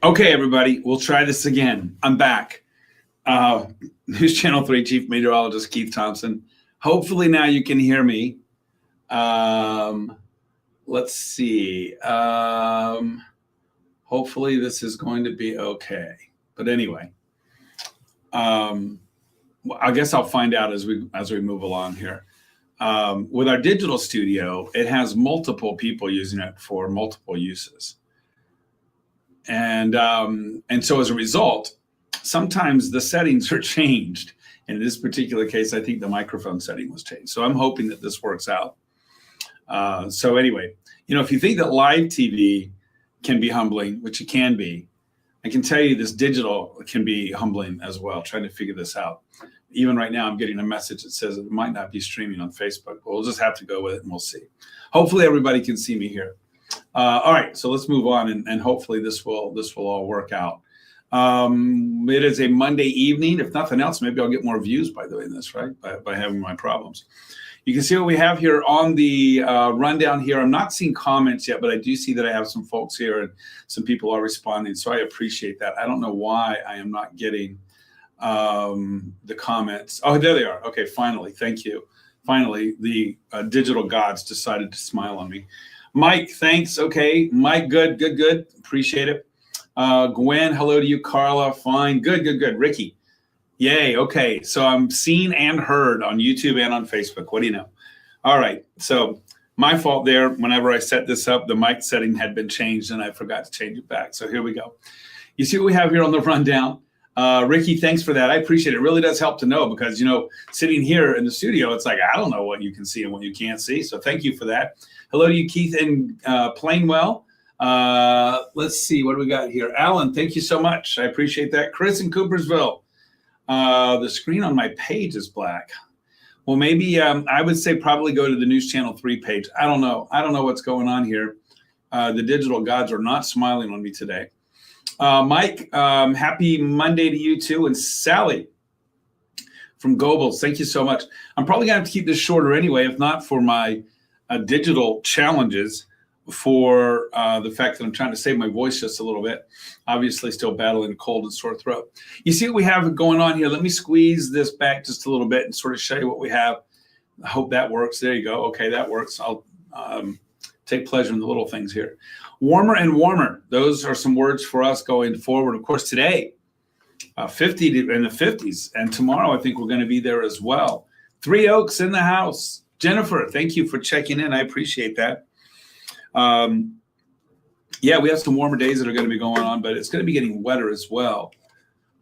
Okay, everybody, we'll try this again. I'm back. News Channel 3 Chief Meteorologist Keith Thompson. Hopefully now you can hear me. Let's see. Hopefully this is going to be okay. But anyway, I guess I'll find out as we move along here. With our digital studio, it has multiple people using it for multiple uses. And so as a result, sometimes the settings are changed. In this particular case, I think the microphone setting was changed. So I'm hoping that this works out. So anyway, if you think that live TV can be humbling, which it can be, I can tell you this digital can be humbling as well, trying to figure this out. Even right now, I'm getting a message that says it might not be streaming on Facebook, but we'll just have to go with it and we'll see. Hopefully everybody can see me here. All right, so let's move on, and hopefully this will all work out. It is a Monday evening. If nothing else, maybe I'll get more views by doing this, right? By having my problems. You can see what we have here on the rundown here. I'm not seeing comments yet, but I do see that I have some folks here and some people are responding, so I appreciate that. I don't know why I am not getting the comments. Oh, there they are. Okay, finally, thank you. Finally, the digital gods decided to smile on me. Mike, thanks. Okay, Mike, good. Appreciate it. Gwen, hello to you. Carla, fine. Good. Ricky, yay. Okay, so I'm seen and heard on YouTube and on Facebook. What do you know? All right, so my fault there. Whenever I set this up, the mic setting had been changed and I forgot to change it back. So here we go. You see what we have here on the rundown? Ricky, thanks for that. I appreciate it. It really does help to know because, sitting here in the studio, it's like, I don't know what you can see and what you can't see. So thank you for that. Hello to you, Keith and Plainwell. Let's see, what do we got here? Alan, thank you so much. I appreciate that. Chris in Coopersville. The screen on my page is black. Well, maybe I would say probably go to the News Channel 3 page. I don't know what's going on here. The digital gods are not smiling on me today. Mike, happy Monday to you too. And Sally from Goebbels, thank you so much. I'm probably gonna have to keep this shorter anyway, if not for my digital challenges, for the fact that I'm trying to save my voice just a little bit. Obviously still battling a cold and sore throat. You see what we have going on here? Let me squeeze this back just a little bit and sort of show you what we have. I hope that works. There you go. Okay, that works. I'll take pleasure in the little things here. Warmer and warmer. Those are some words for us going forward. Of course, today, 50 in the 50s. And tomorrow, I think we're going to be there as well. Three Oaks in the house. Jennifer, thank you for checking in. I appreciate that. Yeah, we have some warmer days that are going to be going on, but it's going to be getting wetter as well.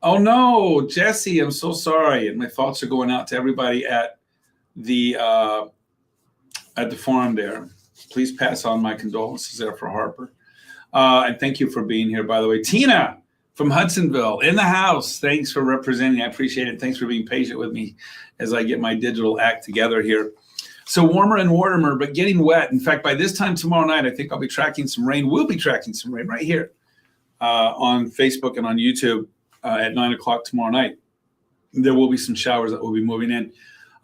Oh, no, Jesse, I'm so sorry. And my thoughts are going out to everybody at the farm there. Please pass on my condolences there for Harper. And thank you for being here, by the way. Tina from Hudsonville in the house. Thanks for representing. I appreciate it. Thanks for being patient with me as I get my digital act together here. So warmer and warmer, but getting wet. In fact, by this time tomorrow night, I think I'll be tracking some rain. We'll be tracking some rain right here on Facebook and on YouTube at 9 o'clock tomorrow night. There will be some showers that will be moving in.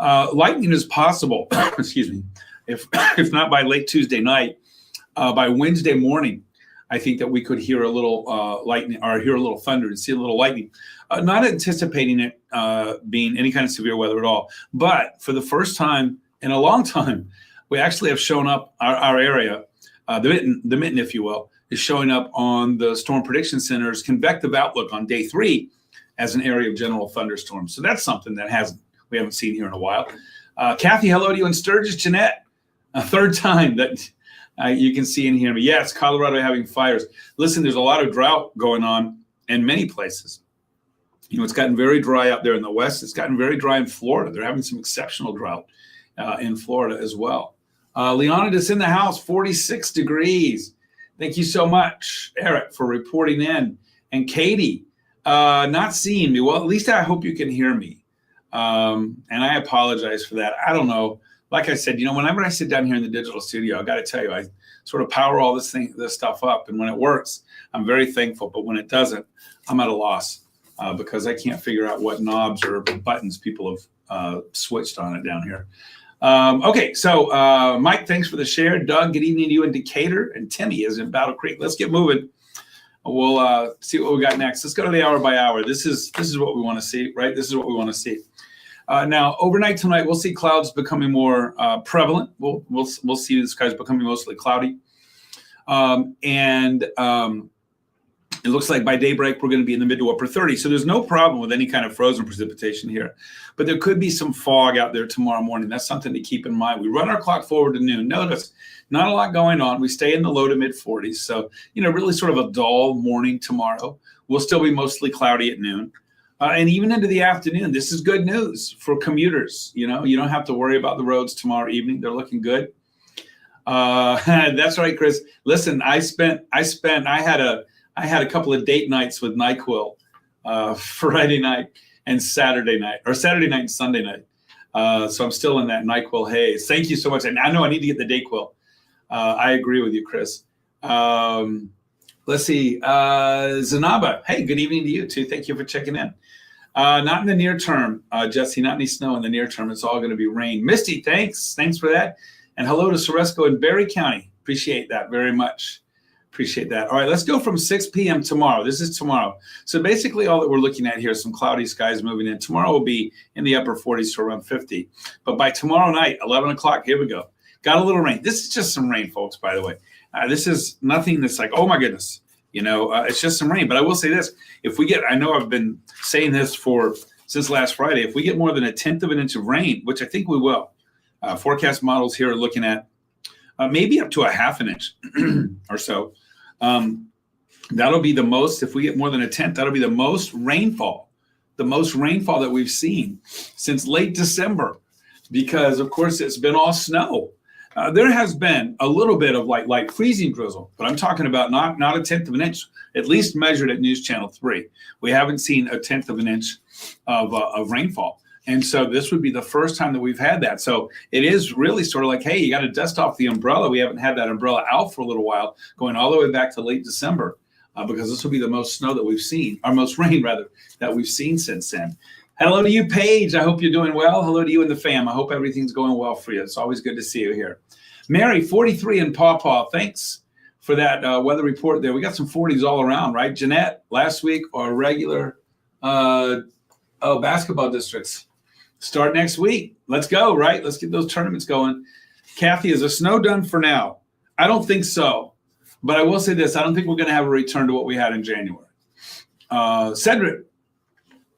Lightning is possible, excuse me, if not by late Tuesday night, by Wednesday morning, I think that we could hear a little lightning or hear a little thunder and see a little lightning. Not anticipating it being any kind of severe weather at all. But for the first time in a long time, we actually have shown up our area, the mitten, if you will, is showing up on the Storm Prediction Center's convective outlook on day 3 as an area of general thunderstorms. So that's something that we haven't seen here in a while. Kathy, hello to you in Sturgis. Jeanette, a third time that you can see and hear me. Yes, Colorado having fires. Listen, there's a lot of drought going on in many places. It's gotten very dry out there in the West. It's gotten very dry in Florida. They're having some exceptional drought in Florida as well. Leonidas in the house, 46 degrees. Thank you so much, Eric, for reporting in. And Katie, not seeing me. Well, at least I hope you can hear me. And I apologize for that. I don't know. Like I said, whenever I sit down here in the digital studio, I got to tell you, I sort of power all this stuff up. And when it works, I'm very thankful. But when it doesn't, I'm at a loss because I can't figure out what knobs or buttons people have switched on it down here. Okay, so Mike, thanks for the share. Doug, good evening to you in Decatur. And Timmy is in Battle Creek. Let's get moving. We'll see what we got next. Let's go to the hour by hour. This is what we want to see, right? This is what we want to see. Now, overnight tonight, we'll see clouds becoming more prevalent. We'll see the skies becoming mostly cloudy. It looks like by daybreak, we're going to be in the mid to upper 30s. So there's no problem with any kind of frozen precipitation here. But there could be some fog out there tomorrow morning. That's something to keep in mind. We run our clock forward to noon. Notice, not a lot going on. We stay in the low to mid 40s. So, really sort of a dull morning tomorrow. We'll still be mostly cloudy at noon. And even into the afternoon, this is good news for commuters. You don't have to worry about the roads tomorrow evening. They're looking good. That's right, Chris. Listen, I had a couple of date nights with NyQuil, Friday night and Saturday night, or Saturday night and Sunday night. So I'm still in that NyQuil haze. Thank you so much. And I know I need to get the DayQuil. I agree with you, Chris. Let's see. Zanaba, hey, good evening to you too. Thank you for checking in. Not in the near term, Jesse, not any snow in the near term. It's all going to be rain. Misty, thanks. Thanks for that. And hello to Soresco in Berry County. Appreciate that very much. Appreciate that. All right, let's go from 6 p.m. tomorrow. This is tomorrow. So basically all that we're looking at here is some cloudy skies moving in. Tomorrow will be in the upper 40s to around 50. But by tomorrow night, 11 o'clock, here we go. Got a little rain. This is just some rain, folks, by the way. This is nothing that's like, oh, my goodness. It's just some rain. But I will say this. If we get, I know I've been saying this since last Friday, if we get more than 1/10 of an inch of rain, which I think we will, forecast models here are looking at maybe up to 1/2 inch or so. That'll be the most, if we get more than 1/10, that'll be the most rainfall that we've seen since late December, because of course it's been all snow. There has been a little bit of light freezing drizzle, but I'm talking about not 1/10 of an inch, at least measured at News Channel 3. We haven't seen 1/10 of an inch of rainfall. And so this would be the first time that we've had that. So it is really sort of like, hey, you got to dust off the umbrella. We haven't had that umbrella out for a little while, going all the way back to late December, because this will be the most snow that we've seen, or most rain, rather, that we've seen since then. Hello to you, Paige. I hope you're doing well. Hello to you and the fam. I hope everything's going well for you. It's always good to see you here. Mary, 43 in Paw Paw. Thanks for that weather report there. We got some 40s all around, right? Jeanette, last week, our regular basketball districts start next week. Let's go, right? Let's get those tournaments going. Kathy, is the snow done for now? I don't think so. But I will say this. I don't think we're going to have a return to what we had in January. Cedric,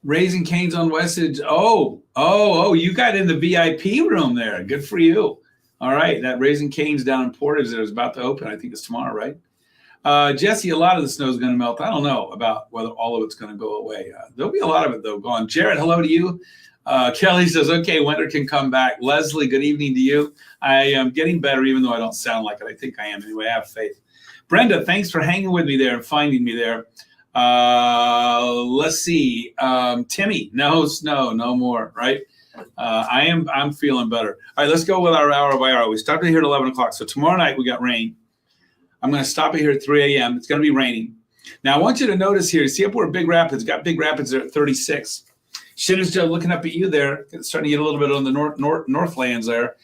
Raising Cane's on Westridge. Oh, you got in the VIP room there. Good for you. All right. That Raising Cane's down in Portage that is about to open. I think it's tomorrow, right? Jesse, a lot of the snow is going to melt. I don't know about whether all of it's going to go away. There'll be a lot of it, though, gone. Jared, hello to you. Kelly says, okay, winter can come back. Leslie, good evening to you. I am getting better, even though I don't sound like it. I think I am anyway. I have faith. Brenda, thanks for hanging with me there and finding me there. Let's see. Timmy, no snow, no more, right? I'm feeling better. All right, let's go with our hour by hour. We started here at 11 o'clock. So tomorrow night we got rain. I'm going to stop it here at 3 a.m. It's going to be raining. Now I want you to notice here, see up where Big Rapids, got Big Rapids there at 36. Shinnersdale looking up at you there, starting to get a little bit on the northlands there.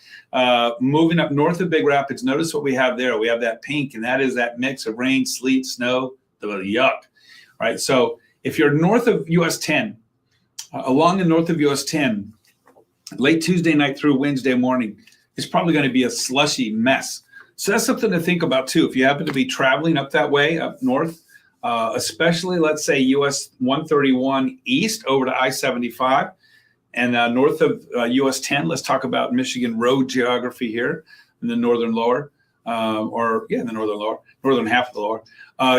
Moving up north of Big Rapids, notice what we have there. We have that pink, and that is that mix of rain, sleet, snow, the yuck. Right. So if you're north of US 10, along the north of US 10, late Tuesday night through Wednesday morning, it's probably going to be a slushy mess. So that's something to think about too. If you happen to be traveling up that way, up north, especially, let's say, US 131 east over to I-75 and north of US 10, let's talk about Michigan road geography here in the northern lower, in the northern half of the lower.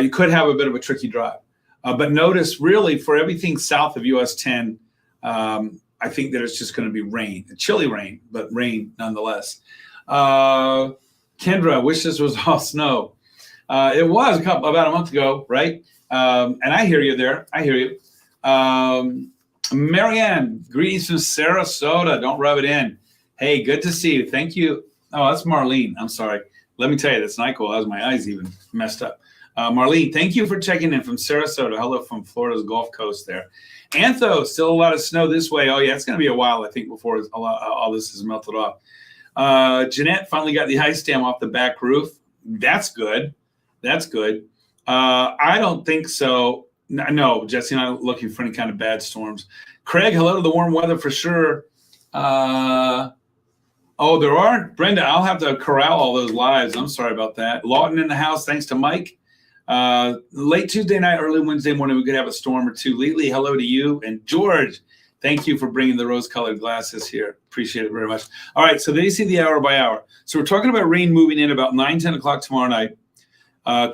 You could have a bit of a tricky drive. But notice, really, for everything south of US 10, I think that it's just going to be rain, chilly rain, but rain nonetheless. Kendra, wish this was all snow. It was about a month ago, right? And I hear you there. I hear you. Marianne, greetings from Sarasota. Don't rub it in. Hey, good to see you. Thank you. Oh, that's Marlene. I'm sorry. Let me tell you, that's NyQuil. As my eyes even messed up. Marlene, thank you for checking in from Sarasota. Hello from Florida's Gulf Coast there. Antho, still a lot of snow this way. Oh, yeah, it's going to be a while, I think, before all this is melted off. Jeanette finally got the ice dam off the back roof. That's good. That's good. I don't think so. No, Jesse and I are looking for any kind of bad storms. Craig, hello to the warm weather for sure. Oh, there are? Brenda, I'll have to corral all those lives. I'm sorry about that. Lawton in the house, thanks to Mike. Late Tuesday night, early Wednesday morning, we could have a storm or two. Lely, hello to you. And George, thank you for bringing the rose-colored glasses here. Appreciate it very much. All right, so there you see the hour by hour. So we're talking about rain moving in about 9, 10 o'clock tomorrow night,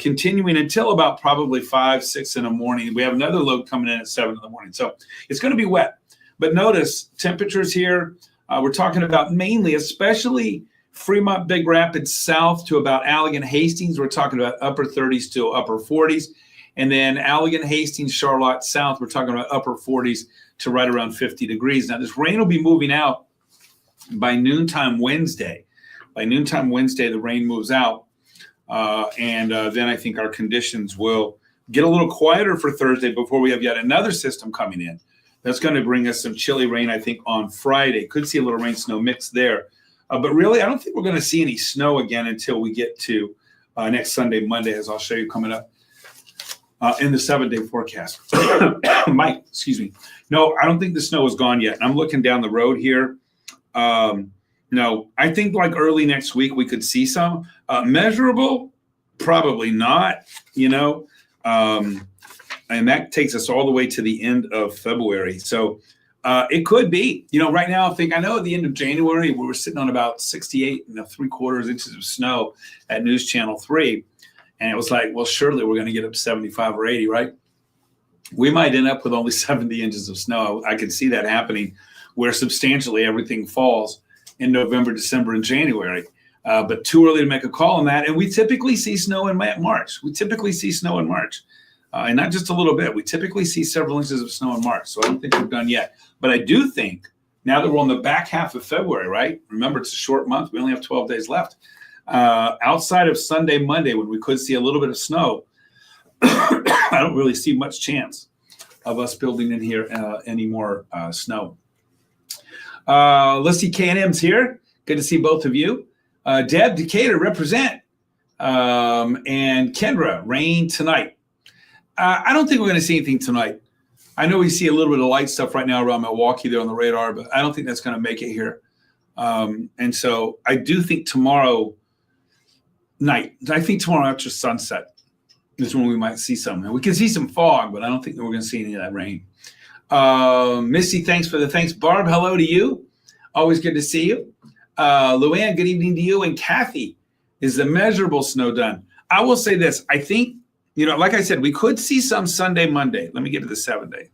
continuing until about probably 5, 6 in the morning. We have another load coming in at 7 in the morning. So it's going to be wet. But notice temperatures here. We're talking about mainly, especially Fremont, Big Rapids south to about Allegan, Hastings. We're talking about upper 30s to upper 40s. And then Allegan, Hastings, Charlotte south, we're talking about upper 40s to right around 50 degrees. Now, this rain will be moving out by noontime Wednesday. By noontime Wednesday, the rain moves out. And then I think our conditions will get a little quieter for Thursday before we have yet another system coming in. That's going to bring us some chilly rain, I think, on Friday. Could see a little rain-snow mix there. But really, I don't think we're going to see any snow again until we get to next Sunday, Monday, as I'll show you coming up in the 7-day forecast. Mike, excuse me. No, I don't think the snow is gone yet. I'm looking down the road here. No, I think like early next week we could see some. Measurable, probably not, and that takes us all the way to the end of February. So it could be, right now, I know at the end of January, we were sitting on about 68 and 3/4 inches of snow at News Channel 3. And it was like, well, surely we're going to get up to 75 or 80, right? We might end up with only 70 inches of snow. I could see that happening where substantially everything falls in November, December, and January. But too early to make a call on that. And we typically see snow in March. And not just a little bit. We typically see several inches of snow in March. So I don't think we're done yet. But I do think now that we're on the back half of February, right? Remember, it's a short month. We only have 12 days left. Outside of Sunday, Monday, when we could see a little bit of snow, I don't really see much chance of us building in here any more snow. Let's see, K&M's here. Good to see both of you. Deb, Decatur, represent. And Kendra, rain tonight. I don't think we're going to see anything tonight. I know we see a little bit of light stuff right now around Milwaukee there on the radar, but I don't think that's going to make it here. And so I do think tomorrow night, tomorrow after sunset is when we might see some. And we can see some fog, but I don't think that we're going to see any of that rain. Missy, thanks for the thanks. Barb, hello to you. Always good to see you. Luann, good evening to you. And Kathy, is the measurable snow done? I will say this. I think, like I said, we could see some Sunday, Monday. Let me get to the 7-day.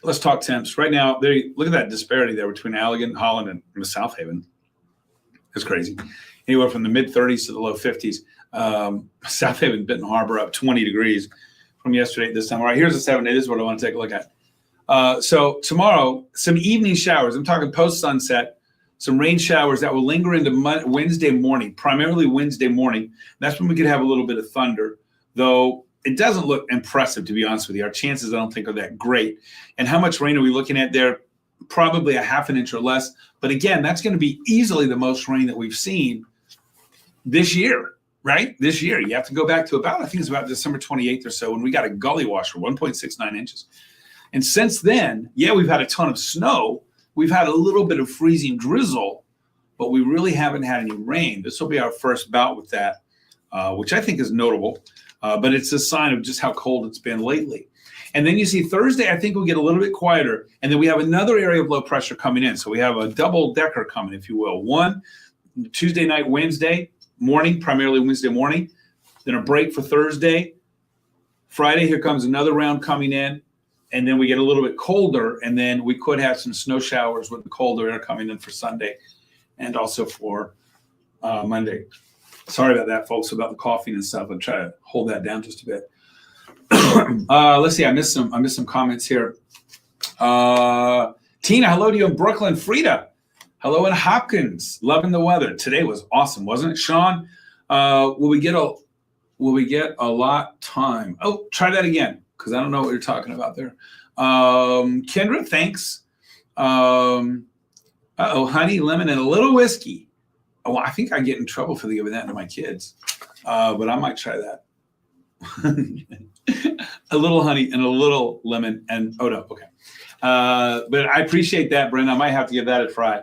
Let's talk temps. Right now, look at that disparity there between Allegan, Holland, and South Haven. It's crazy. Anywhere from the mid-30s to the low 50s. South Haven, Benton Harbor up 20 degrees from yesterday at this time. All right, here's the 7-day. This is what I want to take a look at. So tomorrow, some evening showers. I'm talking post-sunset. Some rain showers that will linger into Wednesday morning, primarily Wednesday morning. That's when we could have a little bit of thunder, though it doesn't look impressive, to be honest with you. Our chances, I don't think, are that great. And how much rain are we looking at there? Probably a half an inch or less. But again, that's going to be easily the most rain that we've seen this year, right? This year. You have to go back to I think it's about December 28th or so, when we got a gully washer, 1.69 inches. And since then, yeah, we've had a ton of snow. We've had a little bit of freezing drizzle, but we really haven't had any rain. This will be our first bout with that, which I think is notable, but it's a sign of just how cold it's been lately. And then you see Thursday, I think we'll get a little bit quieter, and then we have another area of low pressure coming in. So we have a double decker coming, if you will. One, Tuesday night, Wednesday morning, primarily Wednesday morning, then a break for Thursday. Friday, here comes another round coming in. And then we get a little bit colder, and then we could have some snow showers with the colder air coming in for Sunday and also for Monday. Sorry about that, folks, about the coughing and stuff. I'll try to hold that down just a bit. Let's see. I missed some comments here. Tina, hello to you in Brooklyn. Frida, hello in Hopkins. Loving the weather. Today was awesome, wasn't it? Sean, will we get a lot time? Oh, try that again, because I don't know what you're talking about there. Kendra, thanks. Honey, lemon, and a little whiskey. Oh, I think I get in trouble for giving that to my kids, but I might try that. a little honey and a little lemon and oh no, okay. But I appreciate that, Brenda. I might have to give that a try.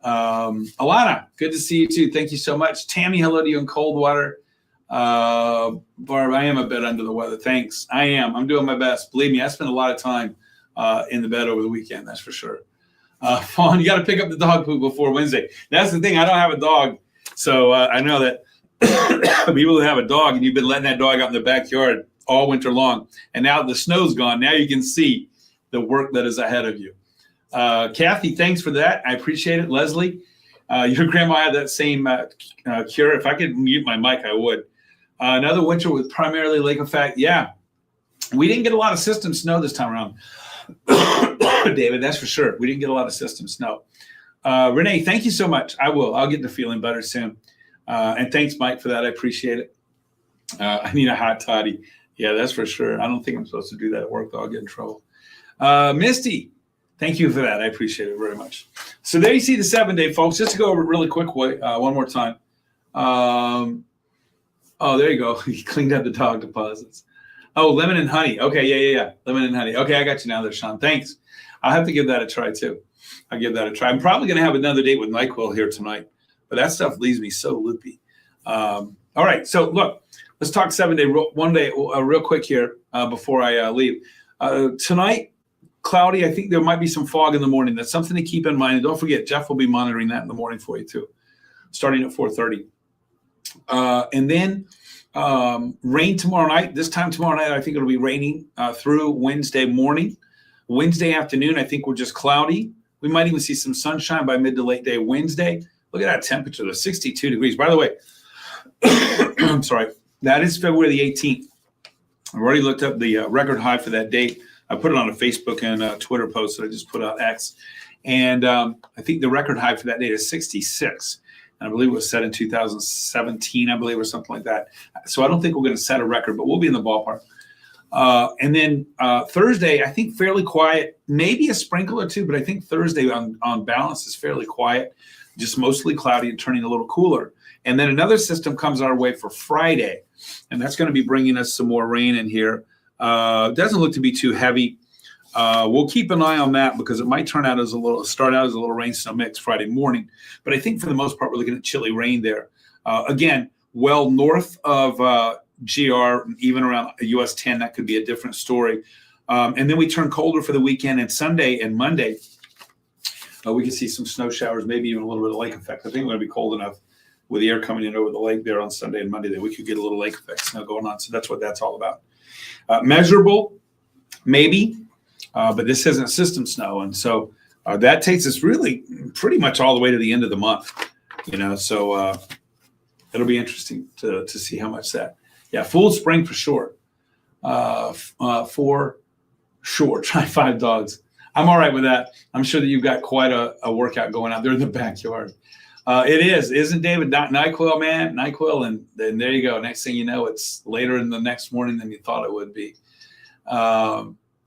Alana, good to see you too. Thank you so much. Tammy, hello to you in Coldwater. Barb, I am a bit under the weather. Thanks. I am. I'm doing my best. Believe me, I spent a lot of time in the bed over the weekend. That's for sure. Fawn, you got to pick up the dog poop before Wednesday. That's the thing. I don't have a dog. So I know that people that have a dog and you've been letting that dog out in the backyard all winter long. And now the snow's gone. Now you can see the work that is ahead of you. Kathy, thanks for that. I appreciate it. Leslie, your grandma had that same cure. If I could mute my mic, I would. Another winter with primarily lake effect. Yeah, we didn't get a lot of system snow this time around. David, that's for sure. We didn't get a lot of system snow. Renee, thank you so much. I'll get to feeling better soon. And thanks, Mike, for that. I appreciate it. I need a hot toddy. Yeah, that's for sure. I don't think I'm supposed to do that at work, though. I'll get in trouble. Misty, thank you for that. I appreciate it very much. So there you see the 7-day, folks. Just to go over it really quick one more time. Oh, there you go. He cleaned up the dog deposits. Oh, lemon and honey. Okay, yeah. Lemon and honey. Okay, I got you now there, Sean. Thanks. I'll have to give that a try, too. I'll give that a try. I'm probably going to have another date with NyQuil here tonight, but that stuff leaves me so loopy. All right, so look, let's talk 7-day, one day real quick here before I leave. Tonight, cloudy. I think there might be some fog in the morning. That's something to keep in mind. And don't forget, Jeff will be monitoring that in the morning for you, too, starting at 4:30. And then rain tomorrow night. This time tomorrow night, I think it'll be raining through Wednesday morning. Wednesday afternoon, I think we're just cloudy. We might even see some sunshine by mid to late day Wednesday. Look at that temperature, the 62 degrees. By the way, I'm sorry, that is February the 18th. I've already looked up the record high for that date. I put it on a Facebook and Twitter post that I just put out, X. And I think the record high for that date is 66. And I believe it was set in 2017, I believe, or something like that. So I don't think we're going to set a record, but we'll be in the ballpark. And then Thursday, I think fairly quiet, maybe a sprinkle or two, but I think Thursday on balance is fairly quiet, just mostly cloudy and turning a little cooler. And then another system comes our way for Friday, and that's going to be bringing us some more rain in here. Doesn't look to be too heavy. We'll keep an eye on that because it might start out as a little rain snow mix Friday morning. But I think for the most part, we're looking at chilly rain there. Again, well north of GR, even around US 10, that could be a different story. And then we turn colder for the weekend, and Sunday and Monday, we can see some snow showers, maybe even a little bit of lake effect. I think we're going to be cold enough with the air coming in over the lake there on Sunday and Monday that we could get a little lake effect snow going on. So that's what that's all about. Measurable, maybe, but this isn't system snow. And so that takes us really pretty much all the way to the end of the month, so it'll be interesting to see how much that. Yeah, full spring for sure. For sure. Try 5 dogs. I'm all right with that. I'm sure that you've got quite a workout going out there in the backyard. It is, isn't David? NyQuil, man. NyQuil, and then there you go. Next thing you know, it's later in the next morning than you thought it would be.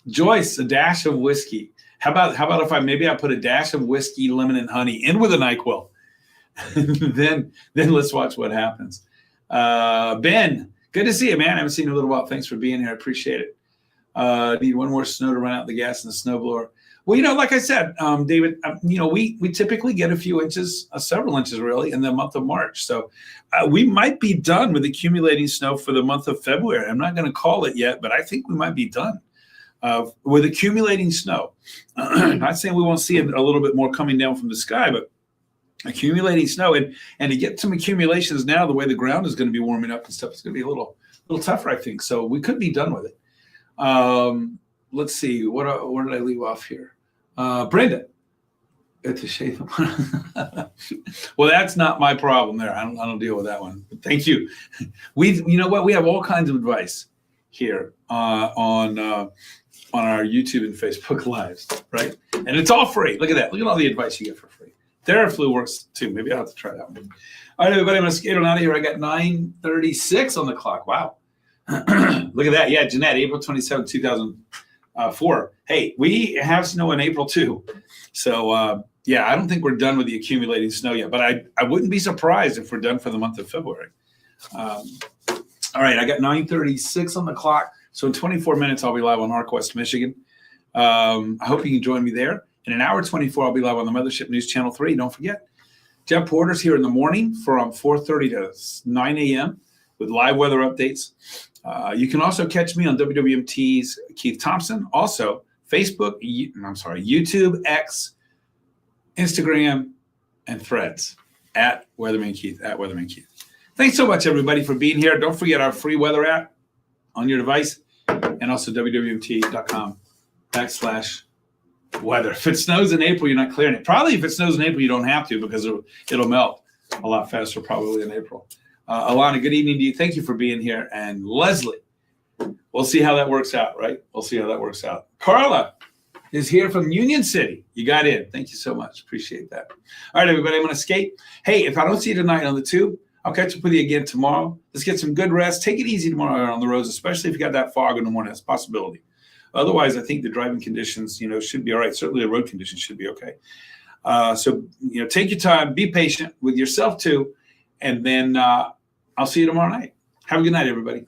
Joyce, a dash of whiskey. How about if I put a dash of whiskey, lemon, and honey in with a NyQuil? then let's watch what happens. Ben, good to see you, man. I haven't seen you in a little while. Thanks for being here. I appreciate it. Need one more snow to run out the gas in the snowblower. Well, like I said, David, we typically get a few inches, several inches really, in the month of March. So we might be done with accumulating snow for the month of February. I'm not going to call it yet, but I think we might be done with accumulating snow. Not saying we won't see a little bit more coming down from the sky, but accumulating snow. And to get some accumulations now, the way the ground is going to be warming up and stuff, it's going to be a little tougher, I think. So we could be done with it. Let's see. Where did I leave off here? Brenda. It's a shame. Well, that's not my problem there. I don't deal with that one. But thank you. You know what? We have all kinds of advice here on our YouTube and Facebook lives, right? And it's all free. Look at that. Look at all the advice you get for free. TheraFlu works too. Maybe I'll have to try that one. All right, everybody, I'm going to skate on out of here. I got 9:36 on the clock. Wow. Look at that. Yeah, Jeanette, April 27, 2004. Hey, we have snow in April too. So, I don't think we're done with the accumulating snow yet, but I wouldn't be surprised if we're done for the month of February. All All right, I got 9:36 on the clock. So in 24 minutes, I'll be live on ArcWest, Michigan. I hope you can join me there. In an hour 24, I'll be live on the Mothership News Channel 3. Don't forget, Jeff Porter's here in the morning from 4:30 to 9 a.m. with live weather updates. You can also catch me on WWMT's Keith Thompson. Also, Facebook, YouTube, X, Instagram, and Threads at Weatherman Keith, at Weatherman Keith. Thanks so much, everybody, for being here. Don't forget our free weather app on your device, and also wwmt.com/weather. If it snows in April, you're not clearing it. Probably if it snows in April, you don't have to because it'll melt a lot faster probably in April. Alana, good evening to you. Thank you for being here. And Leslie, we'll see how that works out, right? We'll see how that works out. Carla is here from Union City. You got in. Thank you so much. Appreciate that. All right, everybody, I'm going to skate. Hey, if I don't see you tonight on the tube, I'll catch up with you again tomorrow. Let's get some good rest. Take it easy tomorrow on the roads, especially if you got that fog in the morning. That's a possibility. Otherwise, I think the driving conditions, should be all right. Certainly the road conditions should be okay. So, take your time. Be patient with yourself, too. And then I'll see you tomorrow night. Have a good night, everybody.